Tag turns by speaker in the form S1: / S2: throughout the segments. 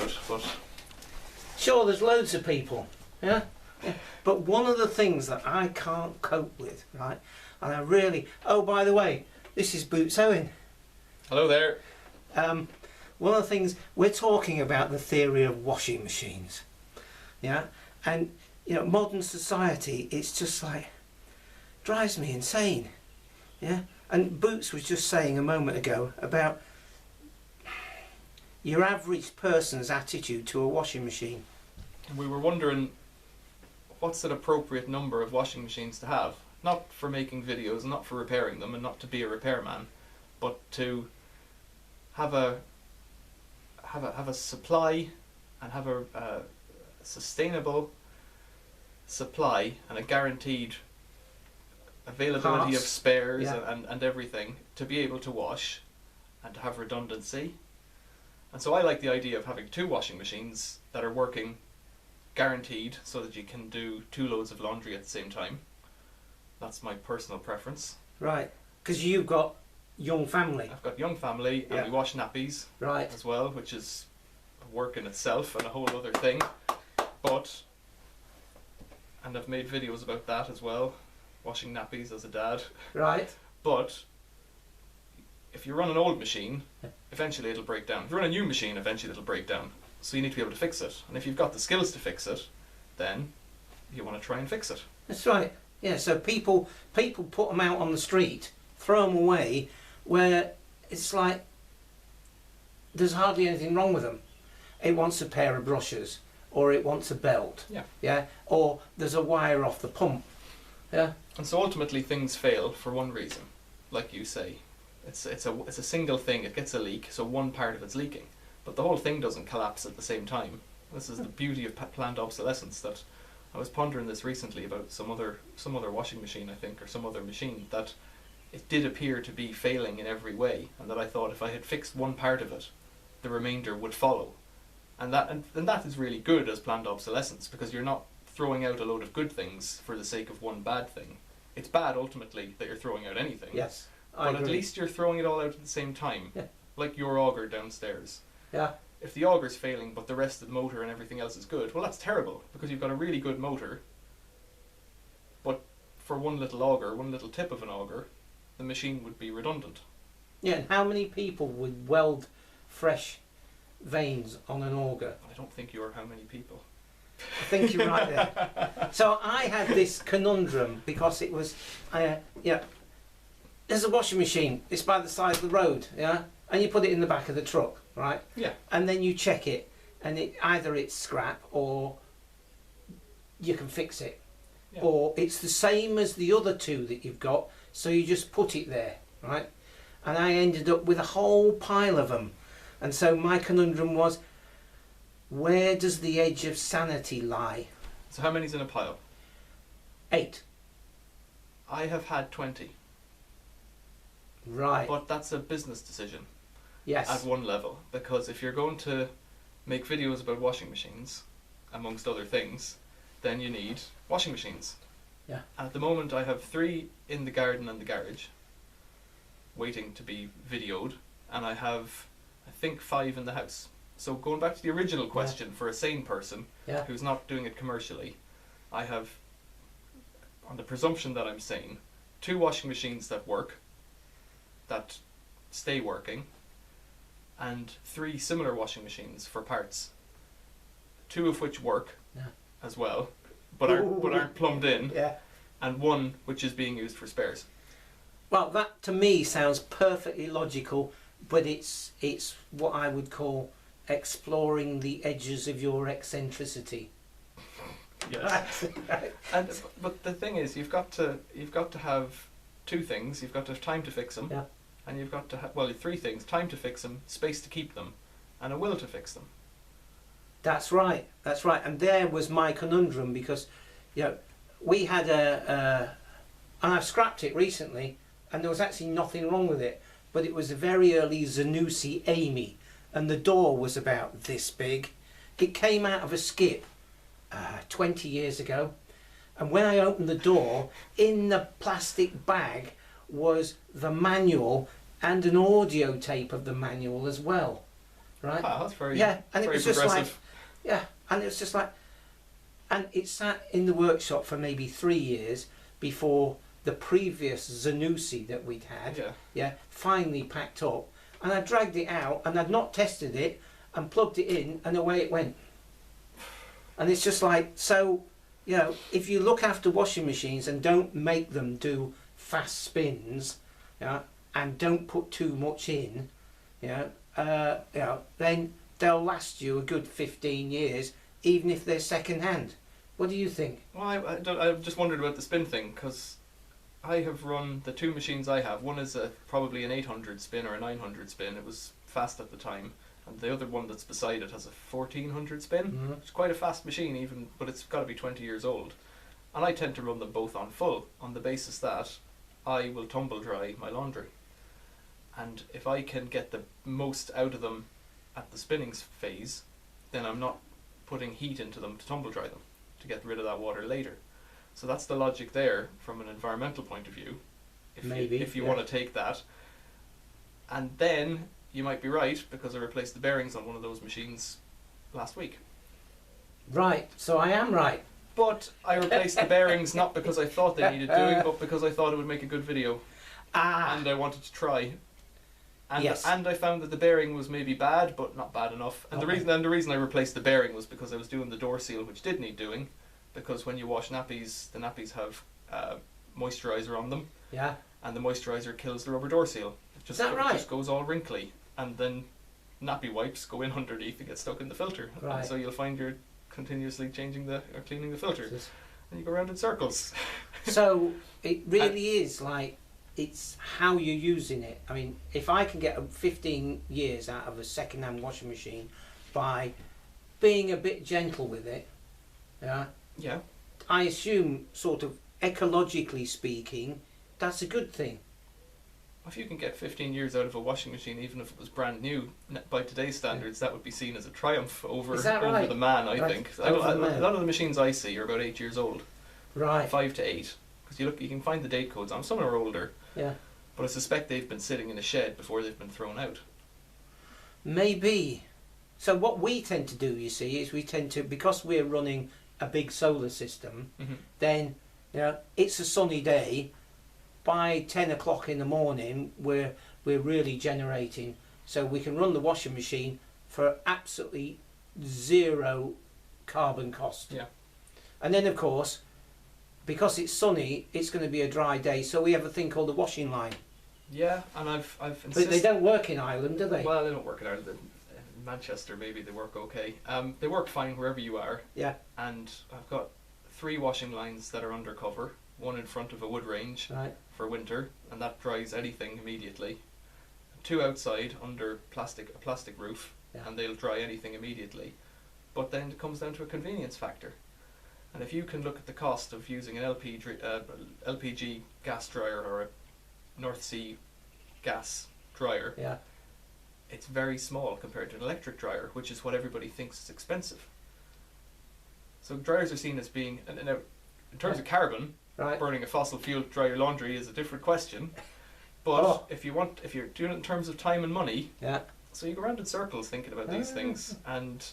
S1: about, but...
S2: Sure, there's loads of people, yeah? But one of the things that I can't cope with, right, and I really... Oh, by the way, this is Bootsowen.
S1: Hello there.
S2: One of the things, we're talking about the theory of washing machines, yeah? And, you know, modern society, it's just like, drives me insane, yeah? And Boots was just saying a moment ago about your average person's attitude to a washing machine.
S1: And we were wondering, what's an appropriate number of washing machines to have? Not for making videos, not for repairing them, and not to be a repairman, but to have a supply and have a sustainable supply and a guaranteed availability
S2: Parts.
S1: of spares,
S2: Yeah.
S1: and everything to be able to wash and to have redundancy. And so I like the idea of having 2 washing machines that are working guaranteed so that you can do 2 loads of laundry at the same time. That's my personal preference.
S2: Right, because you've got young family.
S1: I've got young family, and
S2: Yeah.
S1: we wash nappies
S2: Right.
S1: as well, which is a work in itself and a whole other thing. And I've made videos about that as well, washing nappies as a dad.
S2: Right.
S1: But if you run an old machine, eventually it'll break down. If you run a new machine, eventually it'll break down. So you need to be able to fix it. And if you've got the skills to fix it, then you want to try and fix it.
S2: That's right. Yeah, so people put them out on the street, throw them away, where it's like there's hardly anything wrong with them. It wants a pair of brushes, or it wants a belt.
S1: Yeah.
S2: Yeah. Or there's a wire off the pump. Yeah.
S1: And so ultimately things fail for one reason, like you say. It's a single thing, it gets a leak, so one part of it's leaking. But the whole thing doesn't collapse at the same time. This is the beauty of planned obsolescence. That I was pondering this recently about some other washing machine, I think, or some other machine, that it did appear to be failing in every way, and that I thought if I had fixed one part of it, the remainder would follow. And that is really good as planned obsolescence, because you're not throwing out a load of good things for the sake of one bad thing. It's bad ultimately that you're throwing out anything.
S2: Yes.
S1: But at least you're throwing it all out at the same time.
S2: Yeah.
S1: Like your auger downstairs.
S2: Yeah.
S1: If the auger's failing but the rest of the motor and everything else is good, well, that's terrible, because you've got a really good motor, but for one little auger, one little tip of an auger, the machine would be redundant.
S2: Yeah, and how many people would weld fresh veins on an auger?
S1: I don't think you're how many people.
S2: I think you're right there. So I had this conundrum because it was, there's a washing machine, it's by the side of the road, yeah? And you put it in the back of the truck, right?
S1: Yeah.
S2: And then you check it, and either it's scrap or you can fix it.
S1: Yeah.
S2: Or it's the same as the other 2 that you've got, so you just put it there, right? And I ended up with a whole pile of them. And so my conundrum was, where does the edge of sanity lie?
S1: So how many's in a pile?
S2: 8.
S1: I have had 20.
S2: Right.
S1: But that's a business decision.
S2: Yes.
S1: At one level. Because if you're going to make videos about washing machines, amongst other things, then you need washing machines.
S2: Yeah.
S1: At the moment I have 3 in the garden and the garage, waiting to be videoed, and I have, I think, 5 in the house. So going back to the original question, for a sane person who's not doing it commercially, I have, on the presumption that I'm sane, 2 washing machines that work, that stay working, and 3 similar washing machines for parts, 2 of which work as well, but aren't plumbed in, and 1 which is being used for spares.
S2: Well, that to me sounds perfectly logical, but it's what I would call exploring the edges of your eccentricity.
S1: Yes. But the thing is, you've got to have 2 things. You've got to have time to fix them, and you've got to have 3 things: time to fix them, space to keep them, and a will to fix them.
S2: That's right. That's right. And there was my conundrum, because, we had and I've scrapped it recently, and there was actually nothing wrong with it, but it was a very early Zanussi Amy, and the door was about this big. It came out of a skip 20 years ago, and when I opened the door, in the plastic bag was the manual and an audio tape of the manual as well, right?
S1: Wow, that's very,
S2: Yeah, and it
S1: very
S2: was just like,
S1: progressive.
S2: yeah, and it was just like, and it sat in the workshop for maybe 3 years before the previous Zanussi that we'd had,
S1: Yeah.
S2: finally packed up, and I dragged it out, and I'd not tested it, and plugged it in, and away it went. And it's just like, so, you know, if you look after washing machines and don't make them do fast spins, and don't put too much in, then they'll last you a good 15 years, even if they're second hand. What do you think?
S1: Well, I've just wondered about the spin thing, because I have run the two machines I have. One is probably an 800 spin or a 900 spin. It was fast at the time. And the other one that's beside it has a 1400 spin.
S2: Mm-hmm.
S1: It's quite a fast machine, even, but it's got to be 20 years old. And I tend to run them both on full, on the basis that I will tumble dry my laundry. And if I can get the most out of them at the spinning phase, then I'm not putting heat into them to tumble dry them, to get rid of that water later. So that's the logic there from an environmental point of view. If you want to take that. And then you might be right, because I replaced the bearings on one of those machines last week.
S2: Right, so I am right.
S1: But I replaced the bearings not because I thought they needed doing, but because I thought it would make a good video. And I wanted to try. And,
S2: yes.
S1: And I found that the bearing was maybe bad, but not bad enough. And
S2: okay.
S1: the reason I replaced the bearing was because I was doing the door seal, which did need doing, because when you wash nappies, the nappies have moisturiser on them.
S2: Yeah.
S1: And the moisturiser kills the rubber door seal.
S2: Is that right?
S1: It just goes all wrinkly. And then nappy wipes go in underneath and get stuck in the filter.
S2: Right.
S1: And so you'll find you're continuously cleaning the filter. And you go around in circles.
S2: So it really is like, it's how you're using it. I mean, if I can get 15 years out of a second-hand washing machine by being a bit gentle with it,
S1: yeah,
S2: I assume, sort of ecologically speaking, that's a good thing.
S1: If you can get 15 years out of a washing machine, even if it was brand new, by today's standards, that would be seen as a triumph over
S2: right?
S1: the man, I think. A lot of the machines I see are about 8 years old.
S2: Right.
S1: 5 to 8. Because you can find the date codes on. Some are older.
S2: Yeah.
S1: But I suspect they've been sitting in a shed before they've been thrown out.
S2: Maybe. So what we tend to do, you see, is we tend to, because we're running a big solar system, then it's a sunny day. By 10 o'clock in the morning, we're really generating, so we can run the washing machine for absolutely zero carbon cost.
S1: Yeah.
S2: And then, of course, because it's sunny, it's going to be a dry day, so we have a thing called the washing line.
S1: Yeah, and I've insisted.
S2: But they don't work in Ireland, do they?
S1: Well, they don't work in Ireland. In Manchester, maybe they work okay. They work fine wherever you are.
S2: Yeah.
S1: And I've got 3 washing lines that are undercover. One in front of a wood range for winter, and that dries anything immediately. 2 outside under a plastic roof, and they'll dry anything immediately. But then it comes down to a convenience factor. And if you can look at the cost of using an LPG gas dryer or a North Sea gas dryer, it's very small compared to an electric dryer, which is what everybody thinks is expensive. So dryers are seen as being, in terms of carbon, burning a fossil fuel to dry your laundry is a different question. But if you're doing it in terms of time and money, so you go around in circles thinking about these things, and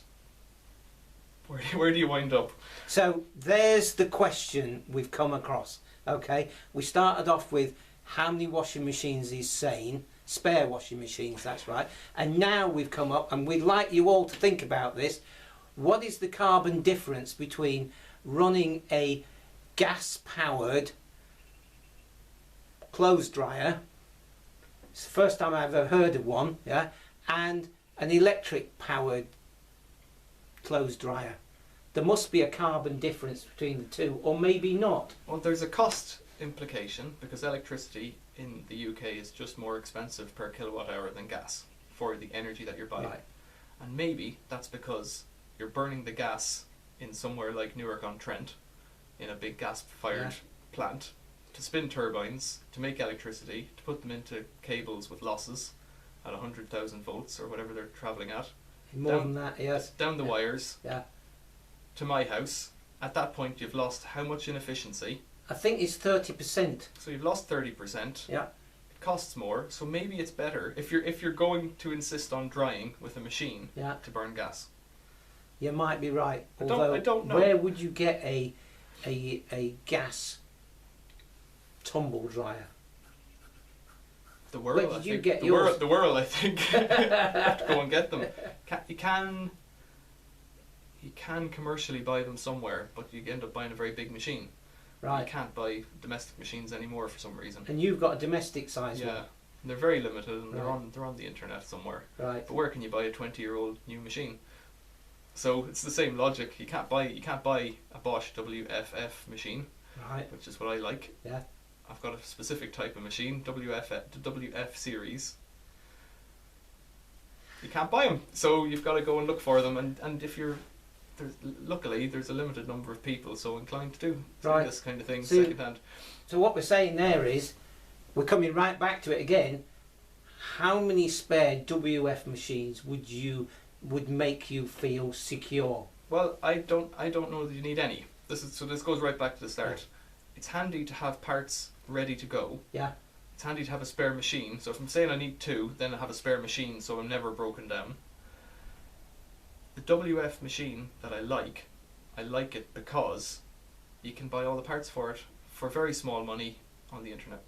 S1: where do you wind up?
S2: So there's the question we've come across. Okay, we started off with how many washing machines is sane, spare washing machines, that's right. And now we've come up, and we'd like you all to think about this. What is the carbon difference between running a gas-powered clothes dryer, it's the first time I've ever heard of one, and an electric-powered clothes dryer? There must be a carbon difference between the two, or maybe not.
S1: Well, there's a cost implication, because electricity in the UK is just more expensive per kilowatt hour than gas for the energy that you're buying.
S2: Right.
S1: And maybe that's because you're burning the gas in somewhere like Newark-on-Trent, in a big gas-fired plant, to spin turbines, to make electricity, to put them into cables with losses at 100,000 volts or whatever they're travelling at.
S2: More than that, yes.
S1: Down the wires to my house. At that point, you've lost how much in efficiency?
S2: I think it's 30%.
S1: So you've lost 30%.
S2: Yeah.
S1: costs more, so maybe it's better if you're going to insist on drying with a machine
S2: Yeah.
S1: to burn gas.
S2: You might be right.
S1: I
S2: Although,
S1: don't know.
S2: where would you get a gas tumble dryer?
S1: The Whirl,
S2: Where
S1: I
S2: did you
S1: think.
S2: get
S1: the
S2: yours?
S1: Whirl, the Whirl, I think. You have to go and get them. You can commercially buy them somewhere, but you end up buying a very big machine. You
S2: Right.
S1: can't buy domestic machines anymore for some reason.
S2: And you've got a domestic size
S1: Yeah,
S2: one.
S1: and they're very limited, and
S2: Right.
S1: they're on the internet somewhere.
S2: Right.
S1: But where can you buy a 20-year-old new machine? So it's the same logic. You can't buy a Bosch WFF machine,
S2: Right.
S1: which is what I like.
S2: Yeah.
S1: I've got a specific type of machine, WF series. You can't buy them, so you've got to go and look for them. And if you're luckily there's a limited number of people so inclined to do
S2: Right.
S1: this kind of thing
S2: So-
S1: secondhand.
S2: So what we're saying there is, we're coming right back to it again. How many spare WF machines would make you feel secure?
S1: Well, I don't know that you need any. This goes right back to the start. It's handy to have parts ready to go.
S2: Yeah.
S1: It's handy to have a spare machine. So if I'm saying I need two, then I have a spare machine so I'm never broken down. The WF machine that I like it because you can buy all the parts for it for very small money on the internet.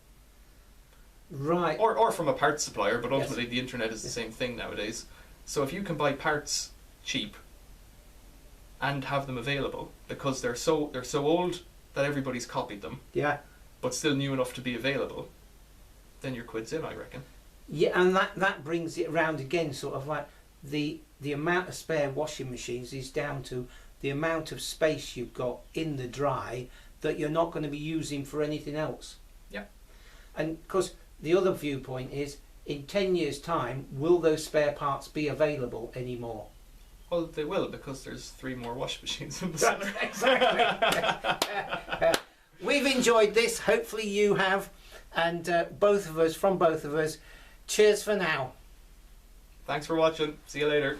S2: Right.
S1: Or from a parts supplier, but
S2: Yes.
S1: ultimately the internet is the same thing nowadays. So if you can buy parts cheap and have them available because they're so old that everybody's copied them,
S2: Yeah.
S1: but still new enough to be available, then your quid's in, I reckon.
S2: Yeah, and that brings it around again, sort of like the amount of spare washing machines is down to the amount of space you've got in the dry that you're not going to be using for anything else.
S1: Yeah.
S2: And because the other viewpoint is, in 10 years' time, will those spare parts be available anymore?
S1: Well, they will, because there's 3 more wash machines in the centre.
S2: Exactly. We've enjoyed this. Hopefully you have. And from both of us, cheers for now.
S1: Thanks for watching. See you later.